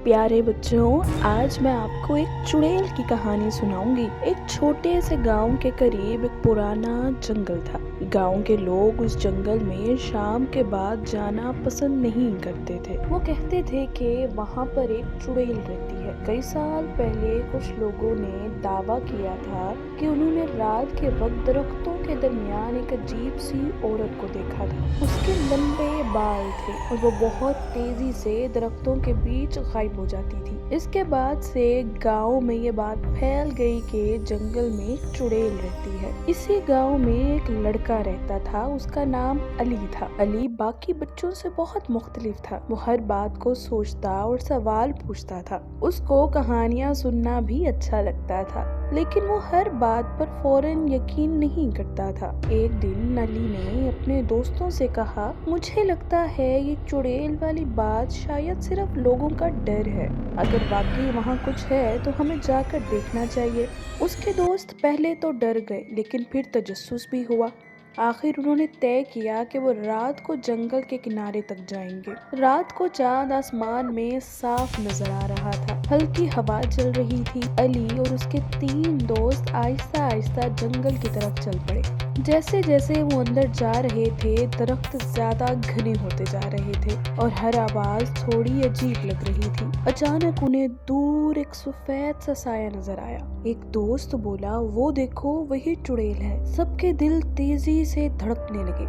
प्यारे बच्चों, आज मैं आपको एक चुड़ैल की कहानी सुनाऊंगी। एक छोटे से गांव के करीब एक पुराना जंगल था। गांव के लोग उस जंगल में शाम के बाद जाना पसंद नहीं करते थे। वो कहते थे कि वहाँ पर एक चुड़ैल रहती है। कई साल पहले कुछ लोगों ने दावा किया था कि उन्होंने रात के वक्त दरख्तों के दरमियान एक अजीब सी औरत को देखा था। उसके लंबे बाल थे और वो बहुत तेजी से दरख्तों के बीच गायब हो जाती थी। इसके बाद से गांव में ये बात फैल गई कि जंगल में एक चुड़ैल रहती है। इसी गांव में एक लड़का रहता था, उसका नाम अली था। अली बाकी बच्चों से बहुत मुख्तलिफ था। वो हर बात को सोचता और सवाल पूछता था। उसको कहानियां सुनना भी अच्छा लगता था, लेकिन वो हर बात पर फौरन यकीन नहीं करता था। एक दिन अली ने अपने दोस्तों से कहा, मुझे लगता है ये चुड़ैल वाली बात शायद सिर्फ लोगों का डर है। अगर वाकई वहाँ कुछ है तो हमें जाकर देखना चाहिए। उसके दोस्त पहले तो डर गए, लेकिन फिर तजस्सुस भी हुआ। आखिर उन्होंने तय किया कि वो रात को जंगल के किनारे तक जाएंगे। रात को चांद आसमान में साफ नजर आ रहा था। हल्की हवा चल रही थी। अली और उसके 3 दोस्त आहिस्ता आहिस्ता जंगल की तरफ चल पड़े। जैसे जैसे वो अंदर जा रहे थे, दरख्त ज्यादा घने होते जा रहे थे और हर आवाज थोड़ी अजीब लग रही थी। अचानक उन्हें दूर एक सफेद सा साया नजर आया। एक दोस्त बोला, वो देखो, वही चुड़ैल है। सबके दिल तेजी से धड़कने लगे,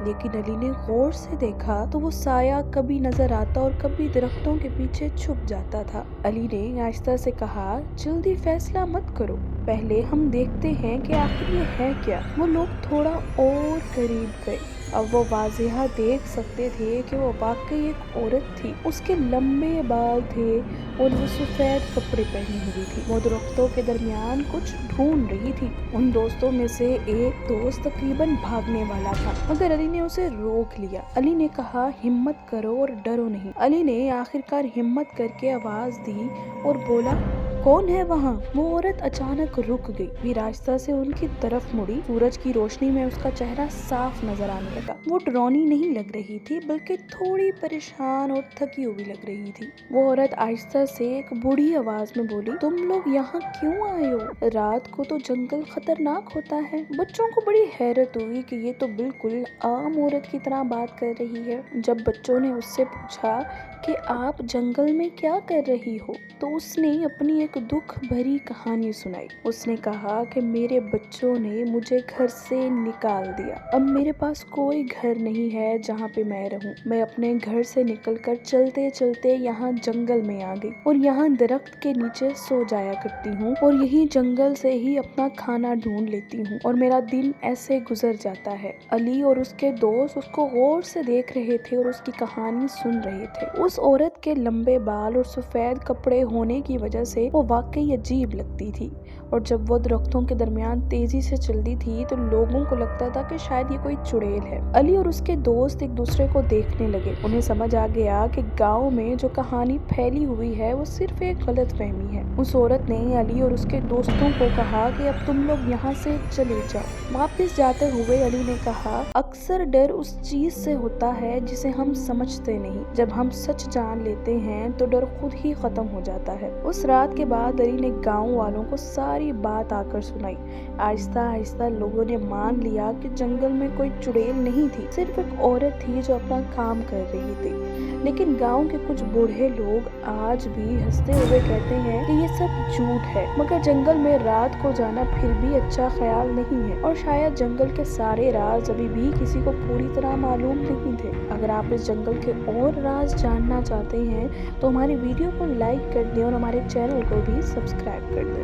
लेकिन अली ने गौर से देखा तो वो साया कभी नजर आता और कभी दरख्तों के पीछे छुप जाता था। अली ने आहिस्ता से कहा, जल्दी फैसला मत करो, पहले हम देखते हैं कि आखिर ये है क्या। वो लोग थोड़ा और करीब गए। अब वो वाज़ेह देख सकते थे कि वो वाकई एक औरत थी। उसके लंबे बाल थे और वो सफेद कपड़े पहनी हुई थी। वो दरख्तों के दरमियान कुछ ढूंढ रही थी। उन दोस्तों में से एक दोस्त तकरीबन भागने वाला था, मगर अली ने उसे रोक लिया। अली ने कहा, हिम्मत करो और डरो नहीं। अली ने आखिरकार हिम्मत करके आवाज दी और बोला, कौन है वहाँ? वो औरत अचानक रुक गई, फिर आहिस्ता से उनकी तरफ मुड़ी। सूरज की रोशनी में उसका चेहरा साफ नजर आने लगा। वो डरावनी नहीं लग रही थी, बल्कि थोड़ी परेशान और थकी हुई लग रही थी। वो औरत आहिस्ता से एक बूढ़ी आवाज में बोली, तुम लोग यहाँ क्यों आए हो? रात को तो जंगल खतरनाक होता है। बच्चों को बड़ी हैरत हुई कि ये तो बिल्कुल आम औरत की तरह बात कर रही है। जब बच्चों ने उससे पूछा कि आप जंगल में क्या कर रही हो, तो उसने अपनी एक दुख भरी कहानी सुनाई। उसने कहा कि मेरे बच्चों ने मुझे घर से निकाल दिया। अब मेरे पास कोई घर नहीं है जहाँ पे मैं रहूं। मैं अपने घर से निकलकर चलते चलते यहाँ जंगल में आ गई और यहाँ दरख्त के नीचे सो जाया करती हूँ और यही जंगल से ही अपना खाना ढूंढ लेती हूँ और मेरा दिन ऐसे गुजर जाता है। अली और उसके दोस्त उसको गौर से देख रहे थे और उसकी कहानी सुन रहे थे। उस औरत के लंबे बाल और सफेद कपड़े होने की वजह से वो वाकई अजीब लगती थी और जब वो दरख्तों के दरमियान तेजी से चलती थी तो लोगों को लगता था कि शायद ये कोई चुड़ैल है। अली और उसके दोस्त एक दूसरे को देखने लगे। उन्हें समझ आ गया कि गांव में जो कहानी फैली हुई है वो सिर्फ एक गलत फहमी है। उस औरत ने अली और उसके दोस्तों को कहा कि अब तुम लोग यहाँ से चले जाओ। वापस जाते हुए अली ने कहा, अक्सर डर उस चीज से होता है जिसे हम समझते नहीं। जब हम सच जान लेते हैं तो डर खुद ही खत्म हो जाता है। उस रात के बाद अली ने गांव वालों को सारी बात आकर सुनाई। आहिस्ता आहिस्ता लोगों ने मान लिया कि जंगल में कोई चुड़ैल नहीं थी, सिर्फ एक औरत थी जो अपना काम कर रही थी। लेकिन गांव के कुछ बूढ़े लोग आज भी हंसते हुए कहते हैं कि ये सब झूठ है, मगर जंगल में रात को जाना फिर भी अच्छा ख्याल नहीं है और शायद जंगल के सारे राज अभी भी किसी को पूरी तरह मालूम नहीं थे। अगर आप इस जंगल के और राज जानना चाहते हैं तो हमारी वीडियो को लाइक कर दें और हमारे चैनल को भी सब्सक्राइब कर दें।